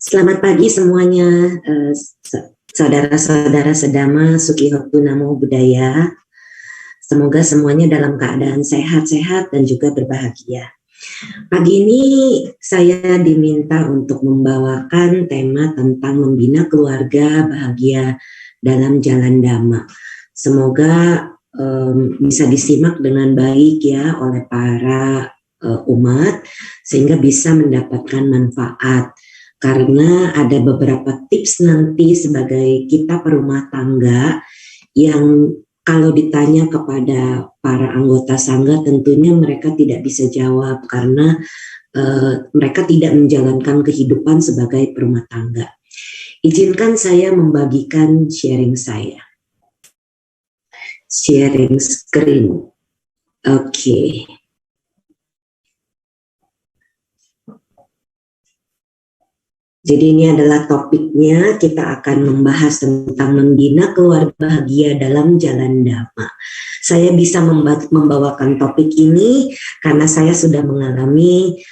Selamat pagi semuanya, saudara-saudara sedama Sukihotu Namo Buddhaya. Semoga semuanya dalam keadaan sehat-sehat dan juga berbahagia. Pagi ini saya diminta untuk membawakan tema tentang membina keluarga bahagia dalam jalan Dhamma. Semoga bisa disimak dengan baik ya oleh para umat sehingga bisa mendapatkan manfaat. Karena ada beberapa tips nanti sebagai kita perumah tangga yang kalau ditanya kepada para anggota sangga tentunya mereka tidak bisa jawab karena mereka tidak menjalankan kehidupan sebagai perumah tangga. Izinkan saya membagikan sharing saya. Sharing screen. Oke. Jadi ini adalah topiknya, kita akan membahas tentang membina keluarga bahagia dalam jalan Dhamma. Saya bisa membawakan topik ini karena saya sudah mengalami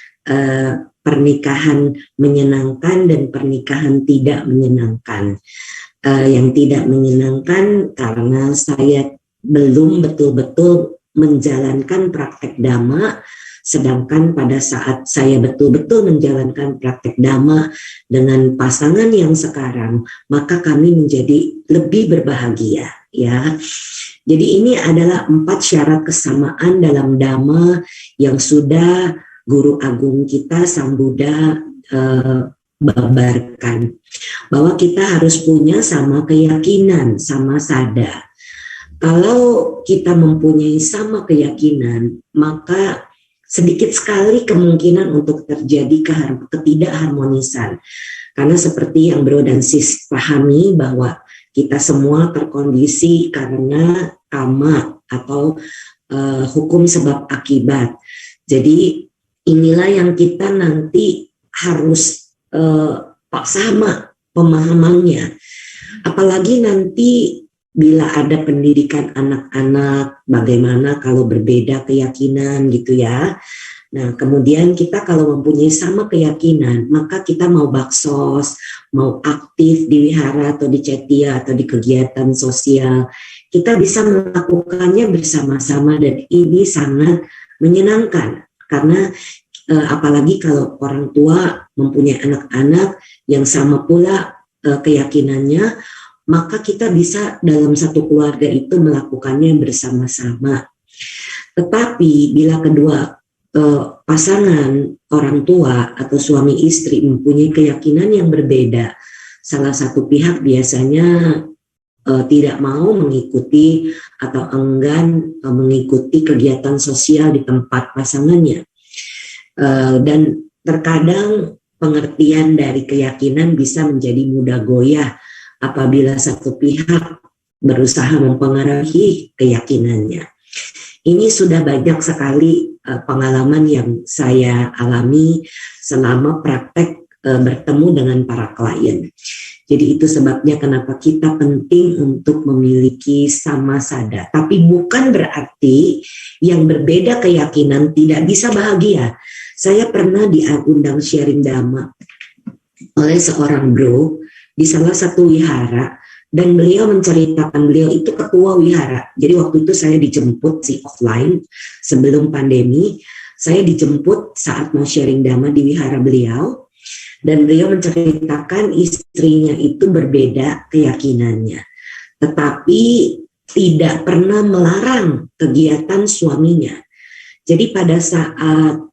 pernikahan menyenangkan dan pernikahan tidak menyenangkan. Yang tidak menyenangkan karena saya belum betul-betul menjalankan praktek Dhamma, sedangkan pada saat saya betul-betul menjalankan praktek Dhamma dengan pasangan yang sekarang, maka kami menjadi lebih berbahagia ya. Jadi ini adalah 4 syarat kesamaan dalam Dhamma yang sudah Guru Agung kita Sang Buddha babarkan. Bahwa kita harus punya sama keyakinan, sama sada. Kalau kita mempunyai sama keyakinan, maka sedikit sekali kemungkinan untuk terjadi ketidakharmonisan. Karena seperti yang Bro dan Sis pahami bahwa kita semua terkondisi karena karma atau hukum sebab akibat. Jadi inilah yang kita nanti harus sama pemahamannya. Apalagi nanti bila ada pendidikan anak-anak, bagaimana kalau berbeda keyakinan gitu ya. Nah kemudian kita kalau mempunyai sama keyakinan, maka kita mau baksos, mau aktif di wihara atau di cetia atau di kegiatan sosial, kita bisa melakukannya bersama-sama dan ini sangat menyenangkan. Karena apalagi kalau orang tua mempunyai anak-anak yang sama pula keyakinannya, maka kita bisa dalam satu keluarga itu melakukannya bersama-sama. Tetapi bila kedua pasangan orang tua atau suami istri mempunyai keyakinan yang berbeda, salah satu pihak biasanya tidak mau mengikuti atau enggan mengikuti kegiatan sosial di tempat pasangannya. Dan terkadang pengertian dari keyakinan bisa menjadi mudah goyah apabila satu pihak berusaha mempengaruhi keyakinannya. Ini sudah banyak sekali pengalaman yang saya alami selama praktek bertemu dengan para klien. Jadi itu sebabnya kenapa kita penting untuk memiliki sama sada. Tapi bukan berarti yang berbeda keyakinan tidak bisa bahagia. Saya pernah diundang sharing Dhamma oleh seorang bro di salah satu wihara, dan beliau menceritakan beliau itu ketua wihara. Jadi waktu itu saya dijemput offline sebelum pandemi, saya dijemput saat mau sharing Dhamma di wihara beliau, dan beliau menceritakan istrinya itu berbeda keyakinannya, tetapi tidak pernah melarang kegiatan suaminya. Jadi pada saat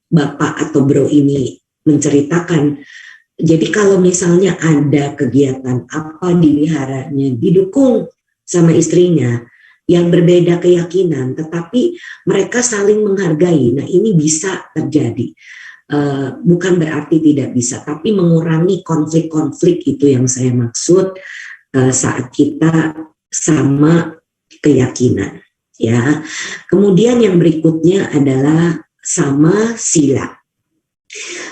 bapak atau bro ini menceritakan, jadi kalau misalnya ada kegiatan apa di wiharanya didukung sama istrinya yang berbeda keyakinan, tetapi mereka saling menghargai. Nah ini bisa terjadi. Bukan berarti tidak bisa, tapi mengurangi konflik-konflik itu yang saya maksud saat kita sama keyakinan. Ya. Kemudian yang berikutnya adalah sama sila.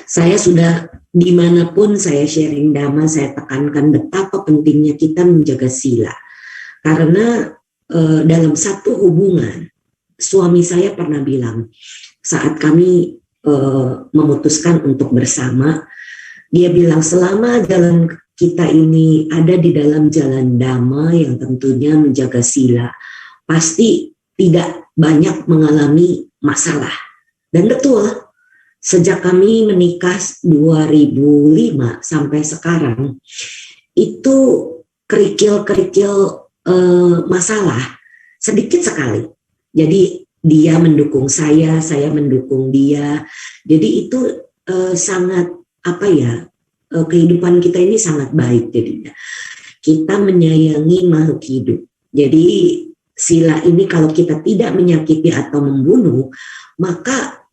Saya sudah dimanapun saya sharing Dhamma, saya tekankan betapa pentingnya kita menjaga sila. Karena dalam satu hubungan, suami saya pernah bilang, saat kami memutuskan untuk bersama, Dia bilang selama jalan kita ini ada di dalam jalan damai yang tentunya menjaga sila, pasti tidak banyak mengalami masalah. Dan betul, sejak kami menikah 2005 sampai sekarang, itu kerikil-kerikil masalah sedikit sekali. Jadi dia mendukung saya mendukung dia. Jadi itu sangat kehidupan kita ini sangat baik jadinya. Kita menyayangi makhluk hidup. Jadi sila ini kalau kita tidak menyakiti atau membunuh, maka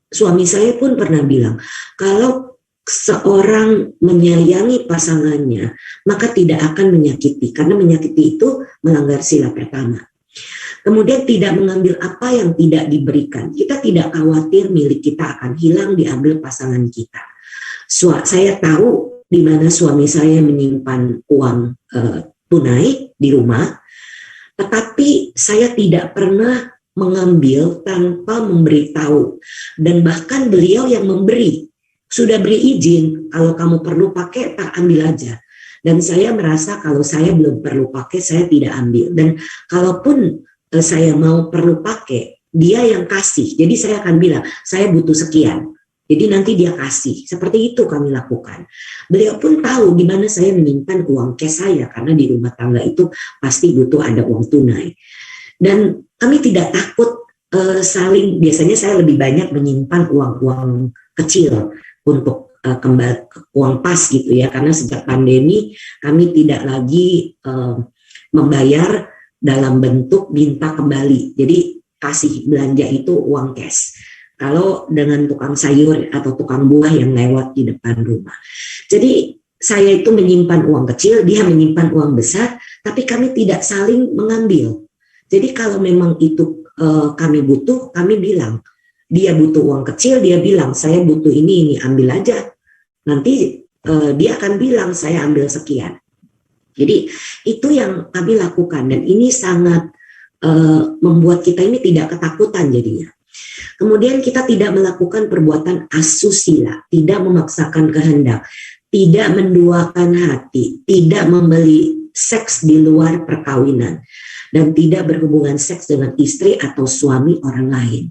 suami saya pun pernah bilang, kalau seorang menyayangi pasangannya, maka tidak akan menyakiti, karena menyakiti itu melanggar sila pertama. Kemudian tidak mengambil apa yang tidak diberikan. Kita tidak khawatir milik kita akan hilang diambil pasangan kita. Saya tahu di mana suami saya menyimpan uang tunai di rumah, tetapi saya tidak pernah mengambil tanpa memberitahu. Dan bahkan beliau yang memberi, sudah beri izin, kalau kamu perlu pakai, tak ambil aja. Dan saya merasa kalau saya belum perlu pakai, saya tidak ambil. Dan kalaupun saya mau perlu pakai, dia yang kasih. Jadi saya akan bilang, saya butuh sekian. Jadi nanti dia kasih. Seperti itu kami lakukan. Beliau pun tahu di mana saya menyimpan uang cash saya, karena di rumah tangga itu pasti butuh ada uang tunai. Dan kami tidak takut saling, biasanya saya lebih banyak menyimpan uang-uang kecil untuk kembali uang pas gitu ya, karena sejak pandemi kami tidak lagi membayar dalam bentuk minta kembali. Jadi kasih belanja itu uang cash. Kalau dengan tukang sayur atau tukang buah yang lewat di depan rumah. Jadi saya itu menyimpan uang kecil, dia menyimpan uang besar, tapi kami tidak saling mengambil. Jadi kalau memang itu kami butuh, kami bilang. Dia butuh uang kecil, dia bilang saya butuh ini ambil aja. Nanti dia akan bilang saya ambil sekian. Jadi itu yang kami lakukan, dan ini sangat membuat kita ini tidak ketakutan jadinya. Kemudian kita tidak melakukan perbuatan asusila, tidak memaksakan kehendak, tidak menduakan hati, tidak membeli seks di luar perkawinan, dan tidak berhubungan seks dengan istri atau suami orang lain.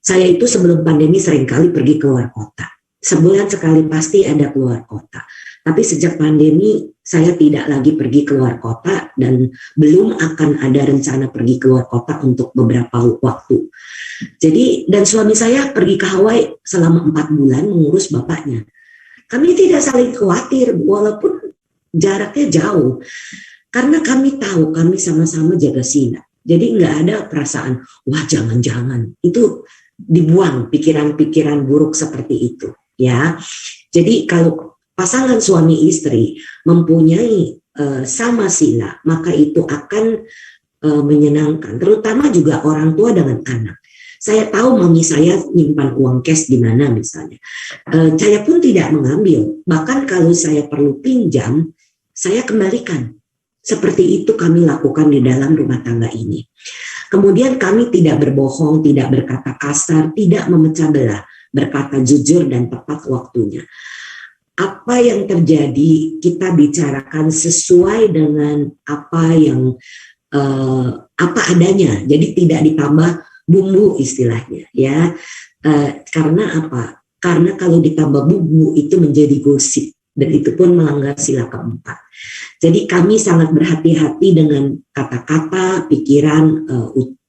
Saya itu sebelum pandemi seringkali pergi keluar kota. Sebulan sekali pasti ada keluar kota. Tapi sejak pandemi saya tidak lagi pergi keluar kota, dan belum akan ada rencana pergi keluar kota untuk beberapa waktu. Jadi, dan suami saya pergi ke Hawaii selama 4 bulan mengurus bapaknya. Kami tidak saling khawatir walaupun jaraknya jauh. Karena kami tahu kami sama-sama jaga sila. Jadi nggak ada perasaan, wah jangan-jangan. Itu dibuang pikiran-pikiran buruk seperti itu. Ya, jadi kalau pasangan suami istri mempunyai sama sila, maka itu akan menyenangkan. Terutama juga orang tua dengan anak. Saya tahu mami saya nyimpan uang cash di mana misalnya. Saya pun tidak mengambil. Bahkan kalau saya perlu pinjam, saya kembalikan. Seperti itu kami lakukan di dalam rumah tangga ini. Kemudian kami tidak berbohong, tidak berkata kasar, tidak memecah belah, berkata jujur dan tepat waktunya. Apa yang terjadi kita bicarakan sesuai dengan apa yang apa adanya. Jadi tidak ditambah bumbu istilahnya ya. Karena apa? Karena kalau ditambah bumbu itu menjadi gosip, dan itu pun melanggar sila keempat. Jadi kami sangat berhati-hati dengan kata-kata, pikiran,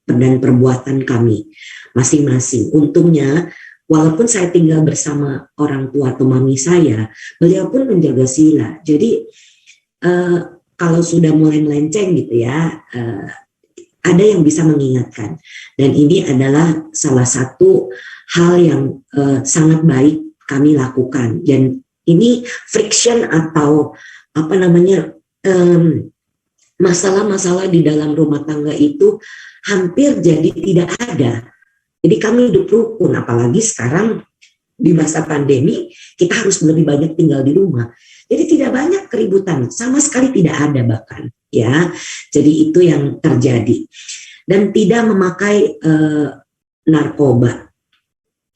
dan perbuatan kami masing-masing. Untungnya walaupun saya tinggal bersama orang tua atau mami saya, beliau pun menjaga sila. Jadi kalau sudah mulai melenceng gitu ya, ada yang bisa mengingatkan. Dan ini adalah salah satu hal yang sangat baik kami lakukan. Dan ini friction atau apa namanya, masalah-masalah di dalam rumah tangga itu hampir jadi tidak ada. Jadi kami hidup rukun, apalagi sekarang di masa pandemi kita harus lebih banyak tinggal di rumah. Jadi tidak banyak keributan, sama sekali tidak ada bahkan ya. Jadi itu yang terjadi. Dan tidak memakai narkoba.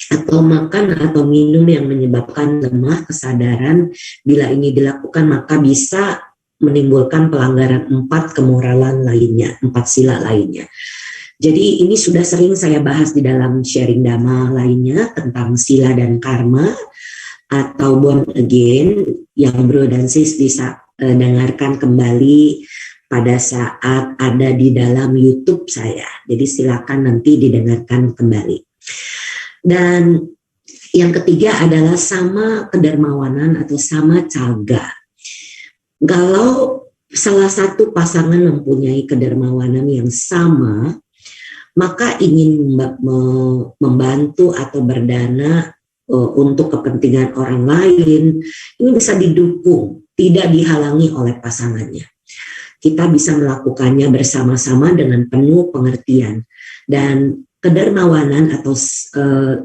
atau makan atau minum yang menyebabkan lemah kesadaran. Bila ini dilakukan maka bisa menimbulkan pelanggaran 4 kemoralan lainnya, 4 sila lainnya. Jadi ini sudah sering saya bahas di dalam sharing Dhamma lainnya tentang sila dan karma atau born again, yang bro dan sis bisa dengarkan kembali pada saat ada di dalam YouTube saya. Jadi silakan nanti didengarkan kembali. Dan yang ketiga adalah sama kedermawanan atau sama caga. Kalau salah satu pasangan mempunyai kedermawanan yang sama, maka ingin membantu atau berdana untuk kepentingan orang lain, ini bisa didukung, tidak dihalangi oleh pasangannya. Kita bisa melakukannya bersama-sama dengan penuh pengertian. Dan kedermawanan atau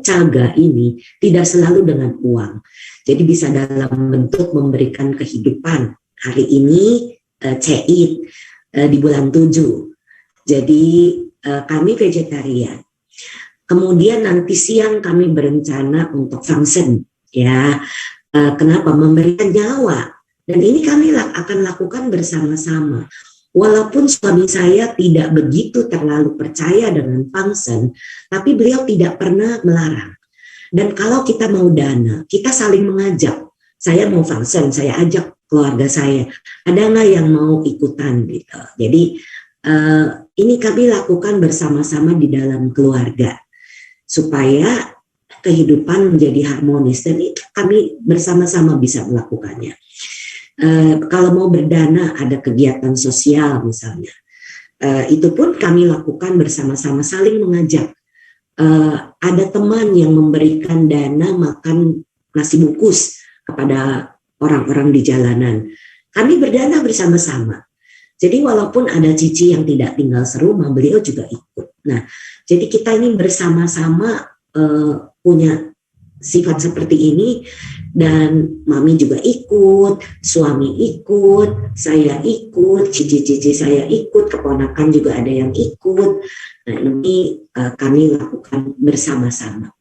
caga ini tidak selalu dengan uang. Jadi bisa dalam bentuk memberikan kehidupan. Hari ini Ceit di bulan 7. Jadi kami vegetarian. Kemudian nanti siang kami berencana untuk function, ya. Kenapa? Memberikan nyawa. Dan ini kami akan lakukan bersama-sama. Walaupun suami saya tidak begitu terlalu percaya dengan function, tapi beliau tidak pernah melarang. Dan kalau kita mau dana, kita saling mengajak. Saya mau function, saya ajak keluarga saya. Ada nggak yang mau ikutan gitu? Jadi ini kami lakukan bersama-sama di dalam keluarga supaya kehidupan menjadi harmonis, dan itu kami bersama-sama bisa melakukannya. Kalau mau berdana, ada kegiatan sosial misalnya, itu pun kami lakukan bersama-sama, saling mengajak. Ada teman yang memberikan dana makan nasi bungkus kepada orang-orang di jalanan, kami berdana bersama-sama. Jadi walaupun ada cici yang tidak tinggal serumah, beliau juga ikut. Nah, jadi kita ini bersama-sama punya sifat seperti ini, dan mami juga ikut, suami ikut, saya ikut, cici-cici saya ikut, keponakan juga ada yang ikut. Nah, ini kami lakukan bersama-sama.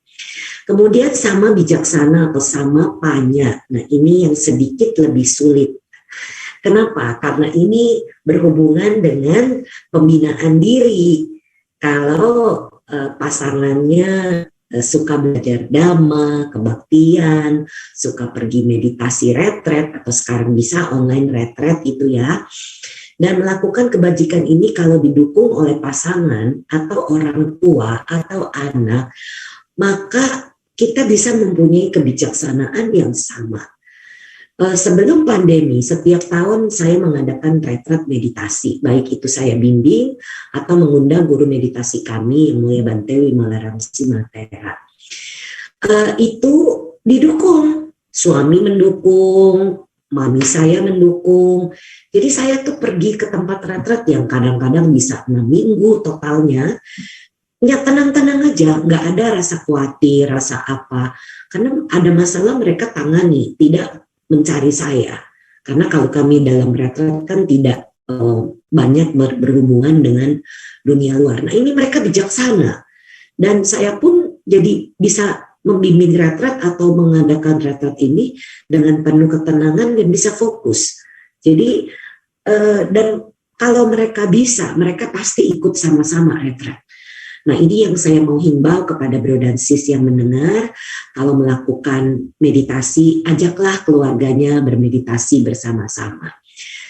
Kemudian sama bijaksana atau sama panya. Nah, ini yang sedikit lebih sulit. Kenapa? Karena ini berhubungan dengan pembinaan diri. Kalau pasangannya suka belajar dhamma, kebaktian, suka pergi meditasi retret, atau sekarang bisa online retret itu ya, dan melakukan kebajikan ini kalau didukung oleh pasangan atau orang tua atau anak, maka kita bisa mempunyai kebijaksanaan yang sama. Sebelum pandemi, setiap tahun saya mengadakan retret meditasi, baik itu saya bimbing atau mengundang guru meditasi kami yang Mulia Bante Wimalaramsi Matera. Itu didukung, suami mendukung, mami saya mendukung. Jadi saya tuh pergi ke tempat retret yang kadang-kadang bisa 6 minggu totalnya. Ya tenang-tenang aja, nggak ada rasa khawatir, rasa apa. Karena ada masalah mereka tangani, tidak mencari saya, karena kalau kami dalam retret kan tidak banyak berhubungan dengan dunia luar. Nah, ini mereka bijaksana, dan saya pun jadi bisa membimbing retret atau mengadakan retret ini dengan penuh ketenangan dan bisa fokus. Jadi dan kalau mereka bisa, mereka pasti ikut sama-sama retret. Nah, ini yang saya mau himbau kepada bro dan sis yang mendengar, kalau melakukan meditasi, ajaklah keluarganya bermeditasi bersama-sama.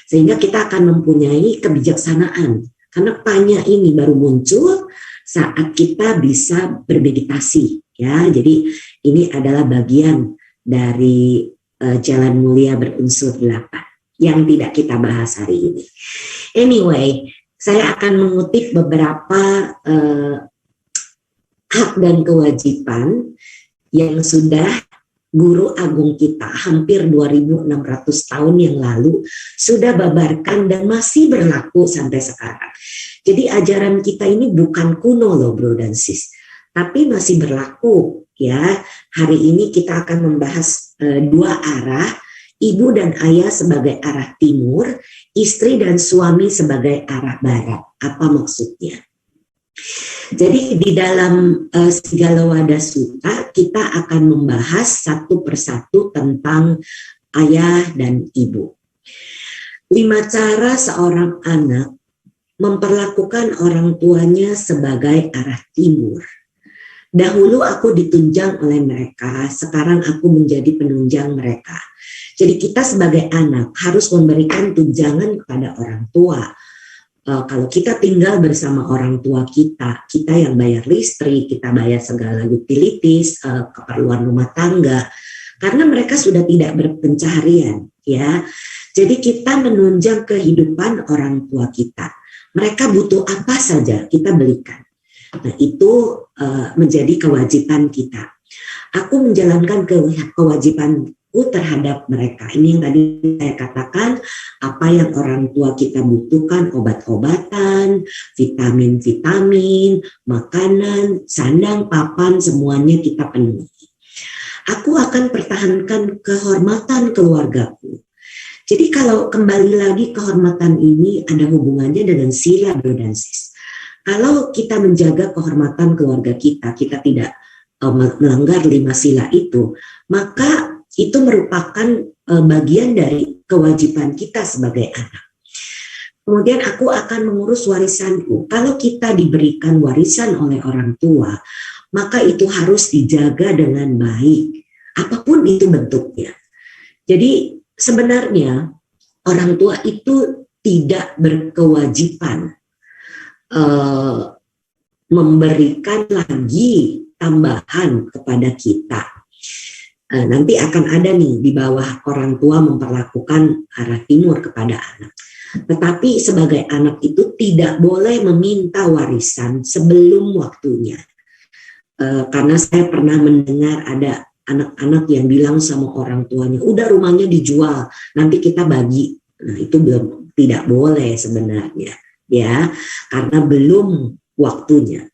Sehingga kita akan mempunyai kebijaksanaan, karena panya ini baru muncul saat kita bisa bermeditasi. Ya, jadi ini adalah bagian dari jalan mulia berunsur 8 yang tidak kita bahas hari ini. Anyway, saya akan mengutip beberapa hak dan kewajiban yang sudah guru agung kita hampir 2.600 tahun yang lalu sudah babarkan dan masih berlaku sampai sekarang. Jadi ajaran kita ini bukan kuno loh bro dan sis, tapi masih berlaku ya. Hari ini kita akan membahas 2 arah, ibu dan ayah sebagai arah timur, istri dan suami sebagai arah barat. Apa maksudnya? Jadi di dalam Sigala Wada Sutta kita akan membahas satu persatu tentang ayah dan ibu. 5 cara seorang anak memperlakukan orang tuanya sebagai arah timur. Dahulu aku ditunjang oleh mereka, sekarang aku menjadi penunjang mereka. Jadi kita sebagai anak harus memberikan tunjangan kepada orang tua. Kalau kita tinggal bersama orang tua kita yang bayar listrik, kita bayar segala utilities, keperluan rumah tangga, karena mereka sudah tidak berpencaharian, ya. Jadi kita menunjang kehidupan orang tua kita. Mereka butuh apa saja kita belikan. Nah, itu menjadi kewajiban kita. Aku menjalankan kewajibanku terhadap mereka. Ini yang tadi saya katakan, apa yang orang tua kita butuhkan, obat-obatan, vitamin-vitamin, makanan, sandang, papan, semuanya kita penuhi. Aku akan pertahankan kehormatan keluargaku. Jadi kalau kembali lagi kehormatan ini ada hubungannya dengan sila, bro dan sis. Kalau kita menjaga kehormatan keluarga kita tidak melanggar 5 sila itu, maka itu merupakan bagian dari kewajiban kita sebagai anak. Kemudian aku akan mengurus warisanku. Kalau kita diberikan warisan oleh orang tua, maka itu harus dijaga dengan baik, apapun itu bentuknya. Jadi sebenarnya orang tua itu tidak berkewajiban memberikan lagi tambahan kepada kita. Nanti akan ada nih di bawah orang tua memperlakukan arah timur kepada anak. Tetapi sebagai anak itu tidak boleh meminta warisan sebelum waktunya. Karena saya pernah mendengar ada anak-anak yang bilang sama orang tuanya, udah rumahnya dijual, nanti kita bagi. Nah, itu tidak boleh sebenarnya, ya, karena belum waktunya.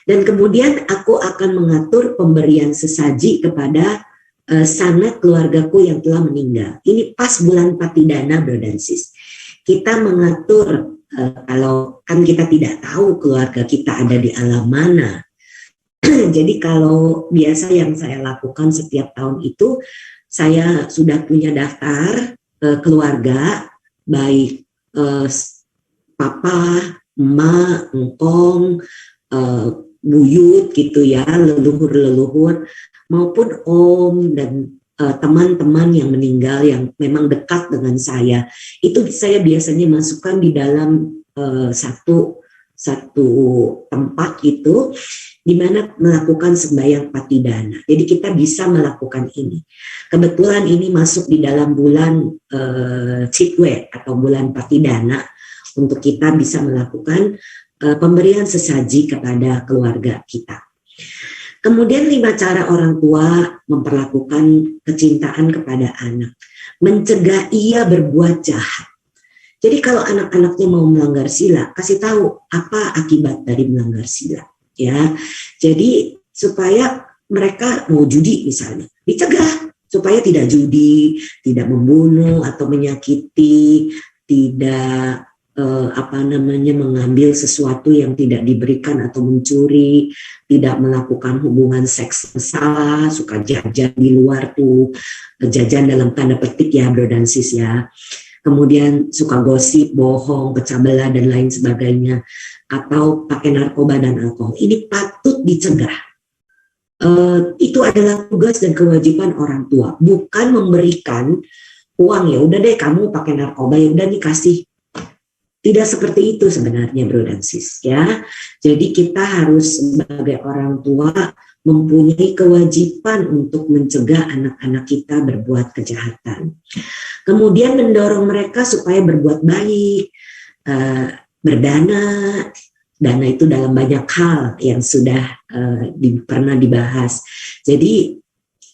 Dan kemudian aku akan mengatur pemberian sesaji kepada sanak keluargaku yang telah meninggal. Ini pas bulan Patidana, bro dan sis. Kita mengatur, kalau kan kita tidak tahu keluarga kita ada di alam mana. Jadi kalau biasa yang saya lakukan setiap tahun itu, saya sudah punya daftar keluarga, baik papa, emak, engkong, buyut gitu ya, leluhur-leluhur, maupun om dan teman-teman yang meninggal yang memang dekat dengan saya. Itu saya biasanya masukkan di dalam satu tempat itu, di mana melakukan sembahyang Patidana. Jadi kita bisa melakukan ini. Kebetulan ini masuk di dalam bulan Cikwe atau bulan Patidana, untuk kita bisa melakukan pemberian sesaji kepada keluarga kita. Kemudian 5 cara orang tua memperlakukan kecintaan kepada anak. Mencegah ia berbuat jahat. Jadi kalau anak-anaknya mau melanggar sila, kasih tahu apa akibat dari melanggar sila. Ya, jadi supaya mereka mau judi misalnya, dicegah supaya tidak judi, tidak membunuh atau menyakiti, tidak mengambil sesuatu yang tidak diberikan atau mencuri, tidak melakukan hubungan seks salah, suka jajan di luar tuh, jajan dalam tanda petik ya bro dan sis ya. Kemudian suka gosip, bohong, pecah belah dan lain sebagainya, atau pakai narkoba dan alkohol. Ini patut dicegah. Itu adalah tugas dan kewajiban orang tua, bukan memberikan uang, ya udah deh kamu pakai narkoba, ya udah nih kasih. Tidak seperti itu sebenarnya bro dan sis ya. Jadi kita harus sebagai orang tua mempunyai kewajiban untuk mencegah anak-anak kita berbuat kejahatan. Kemudian mendorong mereka supaya berbuat baik, berdana. Dana itu dalam banyak hal yang sudah pernah dibahas. Jadi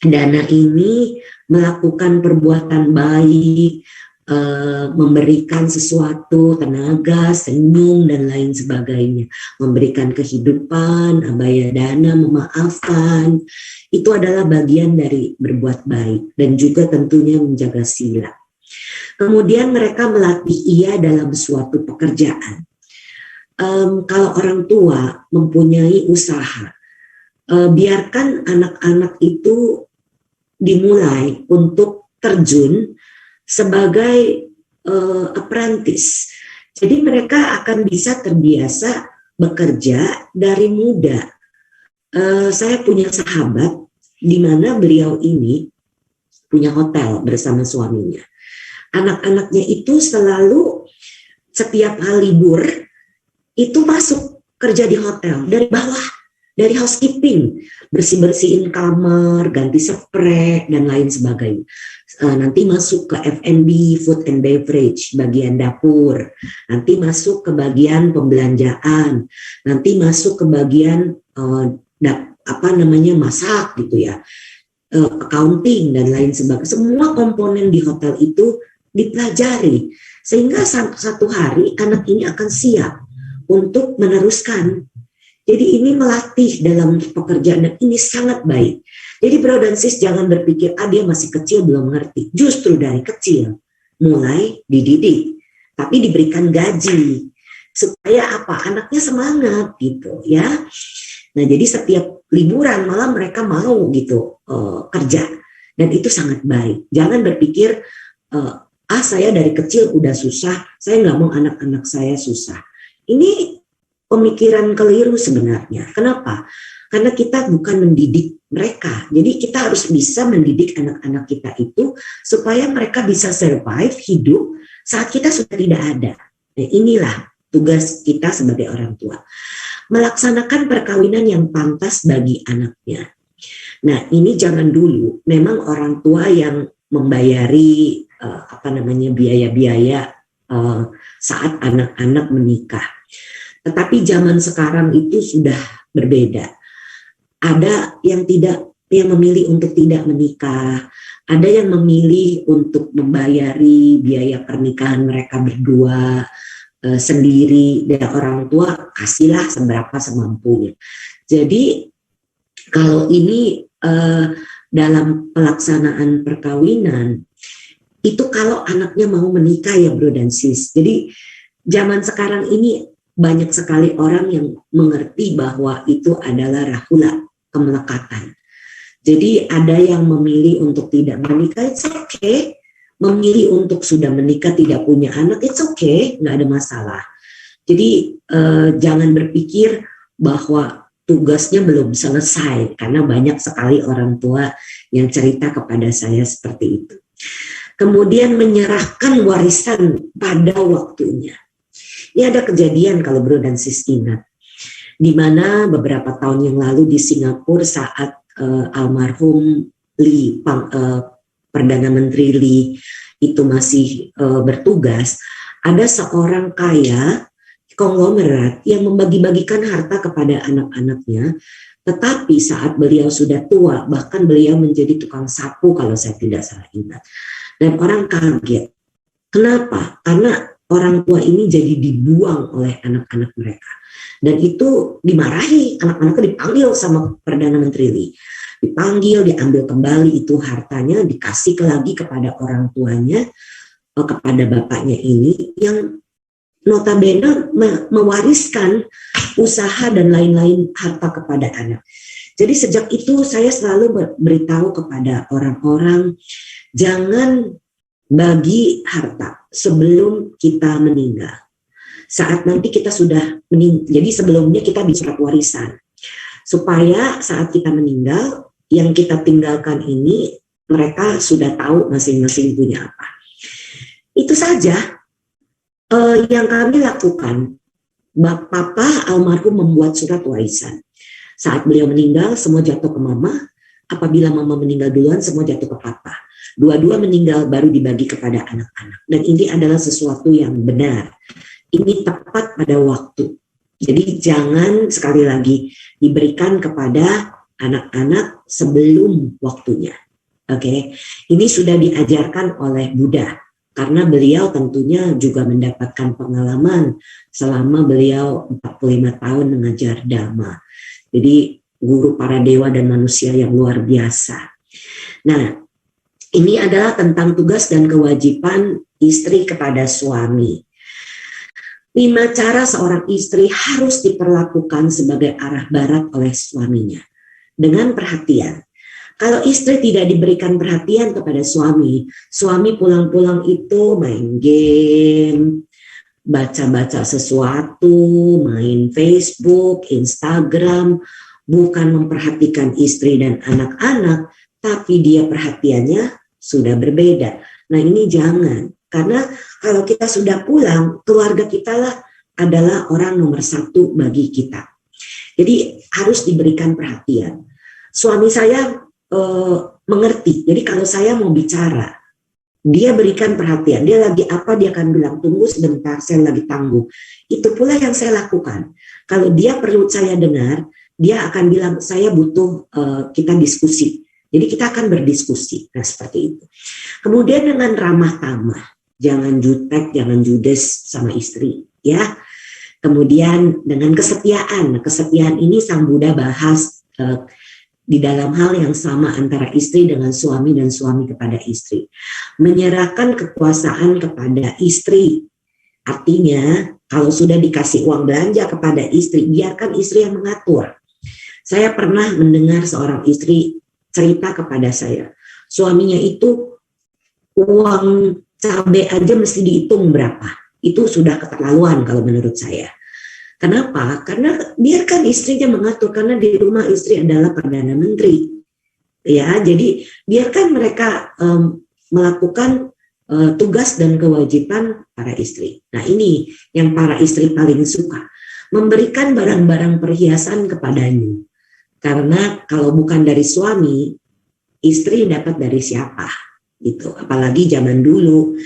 dana ini melakukan perbuatan baik, memberikan sesuatu, tenaga, senyum, dan lain sebagainya. Memberikan kehidupan, abaya dana, memaafkan. Itu adalah bagian dari berbuat baik. Dan juga tentunya menjaga sila. Kemudian mereka melatih ia dalam suatu pekerjaan. kalau orang tua mempunyai usaha, biarkan anak-anak itu dimulai untuk terjun sebagai apprentice. Jadi mereka akan bisa terbiasa bekerja dari muda. Saya punya sahabat di mana beliau ini punya hotel bersama suaminya. Anak-anaknya itu selalu setiap hari libur itu masuk kerja di hotel dari bawah, dari housekeeping, bersih-bersihin kamar, ganti spray, dan lain sebagainya. Nanti masuk ke F&B, food and beverage, bagian dapur. Nanti masuk ke bagian pembelanjaan. Nanti masuk ke bagian masak gitu ya, accounting dan lain sebagainya. Semua komponen di hotel itu dipelajari sehingga satu hari anak ini akan siap untuk meneruskan. Jadi ini melatih dalam pekerjaan dan ini sangat baik. Jadi bro dan sis jangan berpikir dia masih kecil belum ngerti. Justru dari kecil mulai dididik, tapi diberikan gaji supaya apa? Anaknya semangat gitu ya. Nah jadi setiap liburan malah mereka mau gitu kerja dan itu sangat baik. Jangan berpikir saya dari kecil udah susah, saya nggak mau anak-anak saya susah. Ini pemikiran keliru sebenarnya. Kenapa? Karena kita bukan mendidik mereka. Jadi kita harus bisa mendidik anak-anak kita itu supaya mereka bisa survive, hidup saat kita sudah tidak ada. Nah, inilah tugas kita sebagai orang tua. Melaksanakan perkawinan yang pantas bagi anaknya. Nah, ini jangan dulu. Memang orang tua yang membayari biaya-biaya saat anak-anak menikah. Tetapi zaman sekarang itu sudah berbeda. Ada yang memilih untuk tidak menikah, ada yang memilih untuk membayari biaya pernikahan mereka berdua sendiri, dan orang tua kasihlah seberapa semampunya. Jadi kalau ini dalam pelaksanaan perkawinan itu kalau anaknya mau menikah ya bro dan sis. Jadi zaman sekarang ini banyak sekali orang yang mengerti bahwa itu adalah rahula, kemelekatan. Jadi ada yang memilih untuk tidak menikah, it's okay. Memilih untuk sudah menikah tidak punya anak, it's okay, nggak ada masalah. Jadi jangan berpikir bahwa tugasnya belum selesai, karena banyak sekali orang tua yang cerita kepada saya seperti itu. Kemudian menyerahkan warisan pada waktunya. Ini ada kejadian kalau bro dan sis ingat, di mana beberapa tahun yang lalu di Singapura saat almarhum Lee, Perdana Menteri Lee itu masih bertugas, ada seorang kaya konglomerat yang membagi-bagikan harta kepada anak-anaknya, tetapi saat beliau sudah tua, bahkan beliau menjadi tukang sapu kalau saya tidak salah ingat. Dan orang kaget. Kenapa? Karena orang tua ini jadi dibuang oleh anak-anak mereka. Dan itu dimarahi, anak-anaknya dipanggil sama Perdana Menteri Lee. Dipanggil, diambil kembali itu hartanya, dikasih lagi kepada orang tuanya, kepada bapaknya ini, yang notabene mewariskan usaha dan lain-lain harta kepada anak. Jadi sejak itu saya selalu beritahu kepada orang-orang, jangan bagi harta sebelum kita meninggal. Saat nanti kita sudah meninggal, jadi sebelumnya kita bisa warisan. Supaya saat kita meninggal, yang kita tinggalkan ini mereka sudah tahu masing-masing punya apa. Itu saja yang kami lakukan. Papa almarhum membuat surat warisan. Saat beliau meninggal, semua jatuh ke mama. Apabila mama meninggal duluan, semua jatuh ke papa. Dua-dua meninggal baru dibagi kepada anak-anak. Dan ini adalah sesuatu yang benar. Ini tepat pada waktu. Jadi jangan sekali lagi diberikan kepada anak-anak sebelum waktunya. Oke, ini sudah diajarkan oleh Buddha. Karena beliau tentunya juga mendapatkan pengalaman selama beliau 45 tahun mengajar Dhamma. Jadi guru para dewa dan manusia yang luar biasa. Nah, ini adalah tentang tugas dan kewajiban istri kepada suami. 5 cara seorang istri harus diperlakukan sebagai arah barat oleh suaminya. Dengan perhatian. Kalau istri tidak diberikan perhatian kepada suami, suami pulang-pulang itu main game, baca-baca sesuatu, main Facebook, Instagram, bukan memperhatikan istri dan anak-anak, tapi dia perhatiannya sudah berbeda. Nah ini jangan, karena kalau kita sudah pulang, keluarga kita lah adalah orang nomor 1 bagi kita. Jadi harus diberikan perhatian. Suami saya mengerti, jadi kalau saya mau bicara, dia berikan perhatian, dia lagi apa, dia akan bilang tunggu sebentar, saya lagi tangguh. Itu pula yang saya lakukan. Kalau dia perlu saya dengar, dia akan bilang saya butuh kita diskusi. Jadi kita akan berdiskusi. Nah seperti itu. Kemudian dengan ramah tamah, jangan jutek, jangan judes sama istri, ya. Kemudian dengan kesetiaan. Kesetiaan ini Sang Buddha bahas di dalam hal yang sama antara istri dengan suami dan suami kepada istri. Menyerahkan kekuasaan kepada istri. Artinya kalau sudah dikasih uang belanja kepada istri, biarkan istri yang mengatur. Saya pernah mendengar seorang istri cerita kepada saya, suaminya itu uang cabai aja mesti dihitung berapa. Itu sudah keterlaluan kalau menurut saya. Kenapa? Karena biarkan istrinya mengatur, karena di rumah istri adalah Perdana Menteri. Ya, jadi biarkan mereka melakukan tugas dan kewajiban para istri. Nah, ini yang para istri paling suka. Memberikan barang-barang perhiasan kepadanya. Karena kalau bukan dari suami, istri dapat dari siapa? Gitu. Apalagi zaman dulu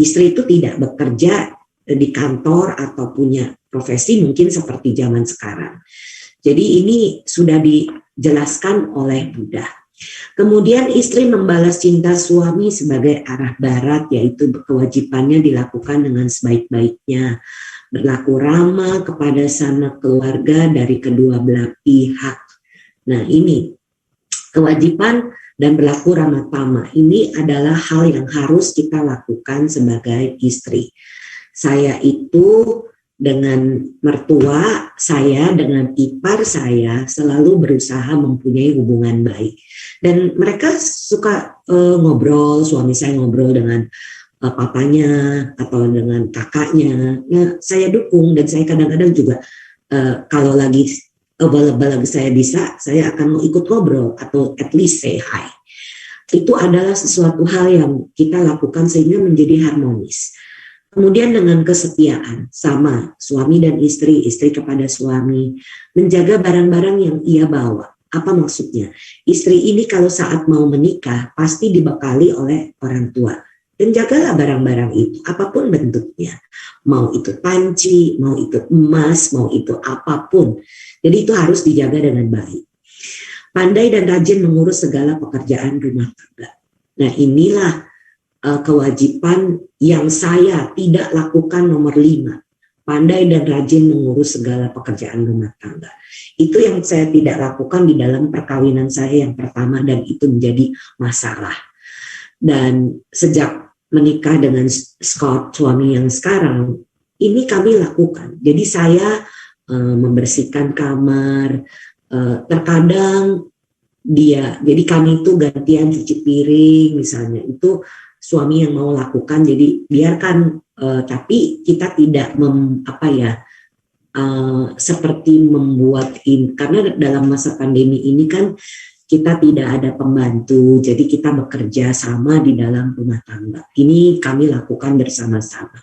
istri itu tidak bekerja di kantor atau punya profesi mungkin seperti zaman sekarang. Jadi ini sudah dijelaskan oleh Buddha. Kemudian istri membalas cinta suami sebagai arah barat, yaitu kewajibannya dilakukan dengan sebaik-baiknya, berlaku ramah kepada sanak keluarga dari kedua belah pihak. Nah ini kewajiban dan berlaku ramah tamah ini adalah hal yang harus kita lakukan sebagai istri. Saya itu dengan mertua saya, dengan ipar saya selalu berusaha mempunyai hubungan baik. Dan mereka suka ngobrol, suami saya ngobrol dengan papanya atau dengan kakaknya. Nah, saya dukung dan saya kadang-kadang juga kalau lagi available lagi saya bisa, saya akan mau ikut ngobrol atau at least say hi. Itu adalah sesuatu hal yang kita lakukan sehingga menjadi harmonis. Kemudian dengan kesetiaan, sama suami dan istri, istri kepada suami, menjaga barang-barang yang ia bawa. Apa maksudnya? Istri ini kalau saat mau menikah pasti dibekali oleh orang tua. Dan jagalah barang-barang itu, apapun bentuknya. Mau itu panci, mau itu emas, mau itu apapun. Jadi itu harus dijaga dengan baik. Pandai dan rajin mengurus segala pekerjaan rumah tangga. Nah inilah kewajiban yang saya tidak lakukan nomor 5. Pandai dan rajin mengurus segala pekerjaan rumah tangga. Itu yang saya tidak lakukan di dalam perkawinan saya yang pertama dan itu menjadi masalah. Dan sejak menikah dengan Scott, suami yang sekarang, ini kami lakukan. Jadi saya membersihkan kamar, terkadang jadi kami itu gantian cuci piring misalnya, itu suami yang mau lakukan, jadi biarkan, tapi kita tidak seperti membuat karena dalam masa pandemi ini kan kita tidak ada pembantu, jadi kita bekerja sama di dalam rumah tangga. Ini kami lakukan bersama-sama.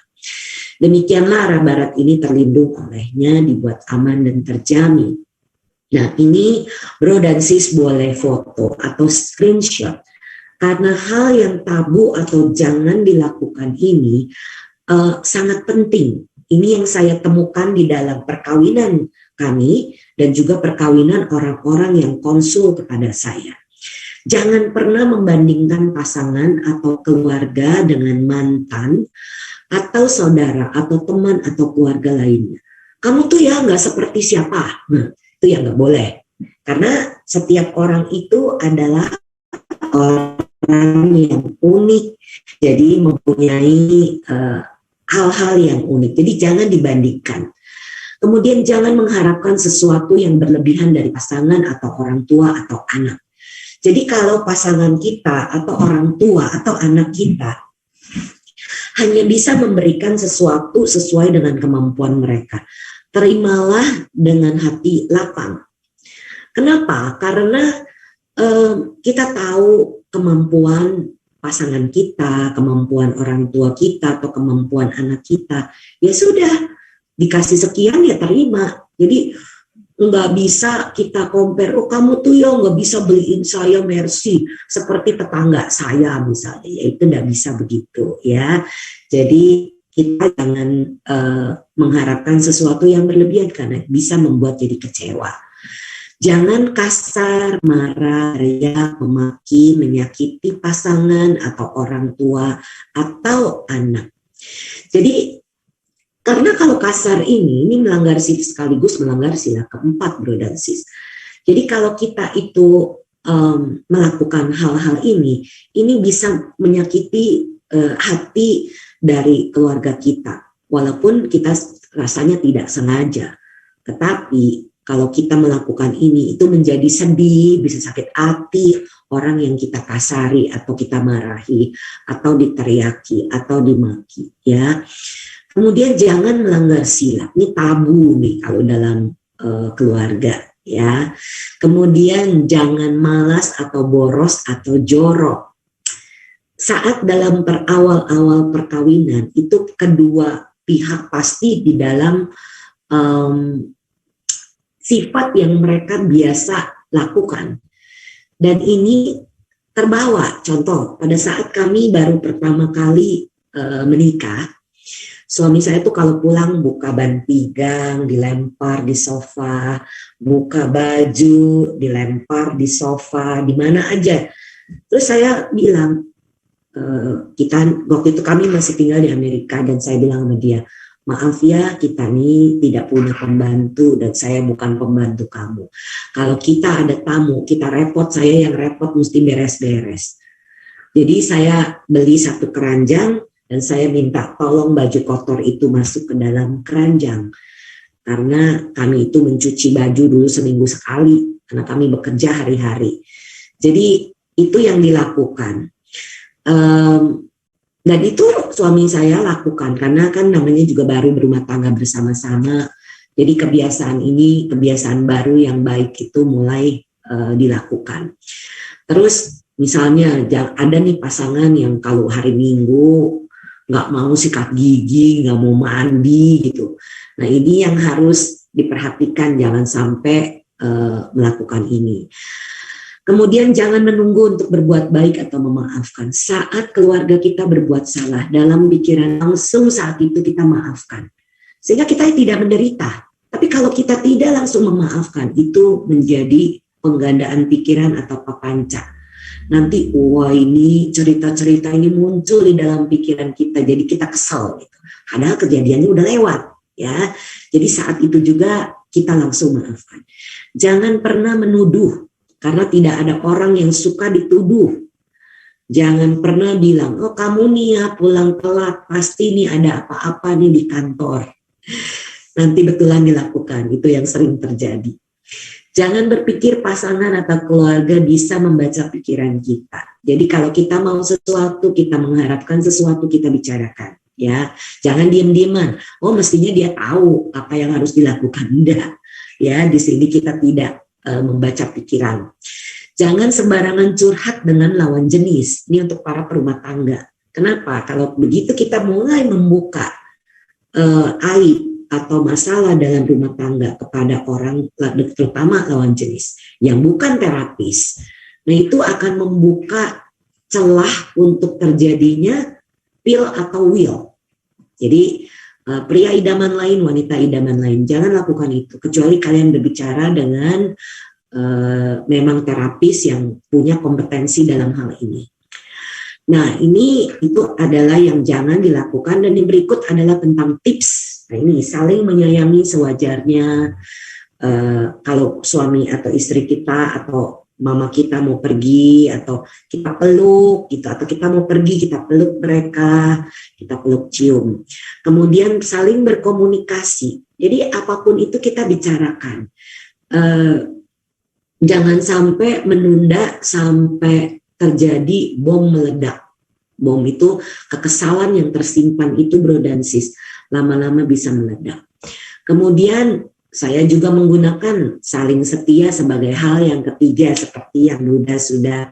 Demikianlah arah barat ini terlindung olehnya, dibuat aman dan terjamin. Nah ini bro dan sis boleh foto atau screenshot. Karena hal yang tabu atau jangan dilakukan ini sangat penting. Ini yang saya temukan di dalam perkawinan kami dan juga perkawinan orang-orang yang konsul kepada saya. Jangan pernah membandingkan pasangan atau keluarga dengan mantan atau saudara atau teman atau keluarga lainnya. Kamu tuh ya nggak seperti siapa. Nah, itu ya nggak boleh. Karena setiap orang itu adalah orang yang unik, jadi mempunyai hal-hal yang unik. Jadi jangan dibandingkan. Kemudian jangan mengharapkan sesuatu yang berlebihan dari pasangan atau orang tua atau anak. Jadi kalau pasangan kita atau orang tua atau anak kita hanya bisa memberikan sesuatu sesuai dengan kemampuan mereka, terimalah dengan hati lapang. Kenapa? Karena kita tahu kemampuan pasangan kita, kemampuan orang tua kita, atau kemampuan anak kita. Ya sudah, dikasih sekian ya terima. Jadi nggak bisa kita compare, oh kamu tuh ya nggak bisa beliin saya Mercy seperti tetangga saya misalnya. Ya itu nggak bisa begitu ya. Jadi kita jangan mengharapkan sesuatu yang berlebihan karena bisa membuat jadi kecewa. Jangan kasar, marah, riak, memaki, menyakiti pasangan atau orang tua atau anak. Jadi karena kalau kasar ini melanggar sekaligus melanggar sila keempat, bro dan sis. Jadi kalau kita itu melakukan hal-hal ini bisa menyakiti hati dari keluarga kita. Walaupun kita rasanya tidak sengaja. Tetapi kalau kita melakukan ini, itu menjadi sedih, bisa sakit hati orang yang kita kasari atau kita marahi, atau diteriaki, atau dimaki. Ya. Kemudian jangan melanggar sila. Ini tabu nih kalau dalam keluarga. Ya. Kemudian jangan malas atau boros atau jorok. Saat dalam awal perkawinan, itu kedua pihak pasti di dalam sifat yang mereka biasa lakukan. Dan ini terbawa. Contoh, pada saat kami baru pertama kali menikah, suami saya tuh kalau pulang buka ban pinggang, dilempar di sofa, buka baju, dilempar di sofa, di mana aja. Terus saya bilang, waktu itu kami masih tinggal di Amerika, dan saya bilang sama dia, maaf ya, kita nih tidak punya pembantu dan saya bukan pembantu kamu. Kalau kita ada tamu, kita repot, saya yang repot mesti beres-beres. Jadi saya beli satu keranjang dan saya minta tolong baju kotor itu masuk ke dalam keranjang. Karena kami itu mencuci baju dulu seminggu sekali, karena kami bekerja hari-hari. Jadi itu yang dilakukan. Dan itu suami saya lakukan karena kan namanya juga baru berumah tangga bersama-sama. Jadi kebiasaan baru yang baik itu mulai dilakukan. Terus misalnya ada nih pasangan yang kalau hari Minggu nggak mau sikat gigi, nggak mau mandi gitu. Nah ini yang harus diperhatikan, jangan sampai melakukan ini. Kemudian jangan menunggu untuk berbuat baik atau memaafkan. Saat keluarga kita berbuat salah, dalam pikiran langsung saat itu kita maafkan. Sehingga kita tidak menderita. Tapi kalau kita tidak langsung memaafkan, itu menjadi penggandaan pikiran atau papanca. Nanti, wah ini cerita-cerita ini muncul di dalam pikiran kita, jadi kita kesel. Gitu. Padahal kejadiannya udah lewat. Ya. Jadi saat itu juga kita langsung maafkan. Jangan pernah menuduh. Karena tidak ada orang yang suka dituduh. Jangan pernah bilang, oh kamu nih ya pulang telat, pasti nih ada apa-apa nih di kantor. Nanti betulan dilakukan, itu yang sering terjadi. Jangan berpikir pasangan atau keluarga bisa membaca pikiran kita. Jadi kalau kita mau sesuatu, kita mengharapkan sesuatu, kita bicarakan. Ya, jangan diam-diaman. Oh mestinya dia tahu apa yang harus dilakukan. Enggak. Ya, di sini kita tidak membaca pikiran. Jangan sembarangan curhat dengan lawan jenis. Ini untuk para perumah tangga. Kenapa? Kalau begitu kita mulai membuka aib atau masalah dalam rumah tangga kepada orang, terutama lawan jenis yang bukan terapis. Nah itu akan membuka celah untuk terjadinya pill atau will. Jadi pria idaman lain, wanita idaman lain, jangan lakukan itu kecuali kalian berbicara dengan memang terapis yang punya kompetensi dalam hal ini. Nah ini itu adalah yang jangan dilakukan. Dan yang berikut adalah tentang tips. Nah ini saling menyayangi sewajarnya. Kalau suami atau istri kita atau mama kita mau pergi atau kita peluk gitu, atau kita mau pergi kita peluk mereka, kita peluk cium. Kemudian saling berkomunikasi. Jadi apapun itu kita bicarakan. Jangan sampai menunda sampai terjadi bom meledak. Bom itu kekesalan yang tersimpan itu, bro dan sis, lama-lama bisa meledak. Kemudian saya juga menggunakan saling setia sebagai hal yang ketiga seperti yang Buddha sudah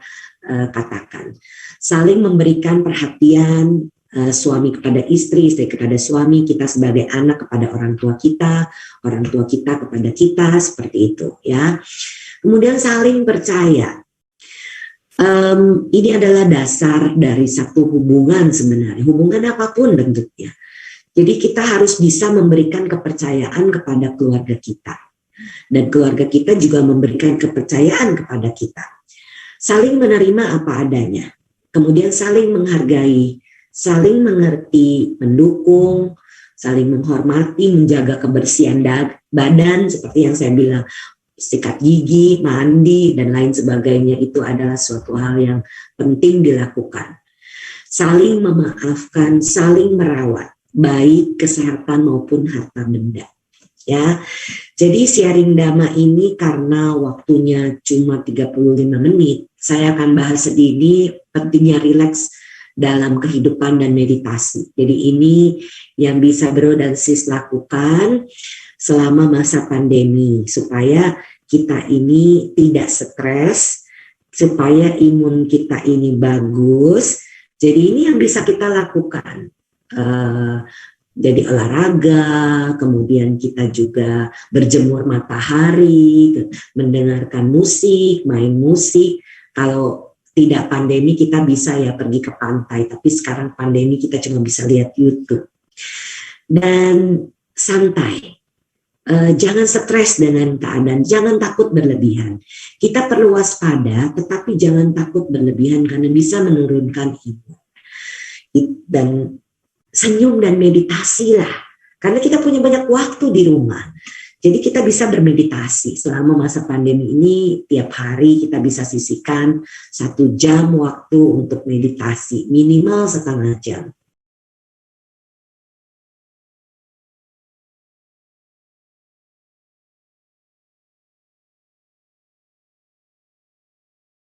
katakan. Saling memberikan perhatian, suami kepada istri, istri kepada suami, kita sebagai anak kepada orang tua kita kepada kita, seperti itu ya. Kemudian saling percaya. Ini adalah dasar dari satu hubungan sebenarnya, hubungan apapun bentuknya. Jadi kita harus bisa memberikan kepercayaan kepada keluarga kita. Dan keluarga kita juga memberikan kepercayaan kepada kita. Saling menerima apa adanya. Kemudian saling menghargai, saling mengerti, mendukung, saling menghormati, menjaga kebersihan badan seperti yang saya bilang. Sikat gigi, mandi, dan lain sebagainya itu adalah suatu hal yang penting dilakukan. Saling memaafkan, saling merawat, baik kesehatan maupun harta benda. Ya, jadi sharing Dhamma ini karena waktunya cuma 35 menit, saya akan bahas sedikit pentingnya rileks dalam kehidupan dan meditasi. Jadi ini yang bisa bro dan sis lakukan selama masa pandemi, supaya kita ini tidak stres, supaya imun kita ini bagus. Jadi ini yang bisa kita lakukan. Jadi olahraga, kemudian kita juga berjemur matahari, mendengarkan musik, main musik. Kalau tidak pandemi kita bisa ya pergi ke pantai, tapi sekarang pandemi kita cuma bisa lihat YouTube. Dan santai. Jangan stres dengan keadaan, jangan takut berlebihan. Kita perlu waspada, tetapi jangan takut berlebihan karena bisa menurunkan imun. Dan senyum dan meditasi lah, karena kita punya banyak waktu di rumah. Jadi kita bisa bermeditasi selama masa pandemi ini. Tiap hari kita bisa sisihkan 1 jam waktu untuk meditasi, minimal setengah jam.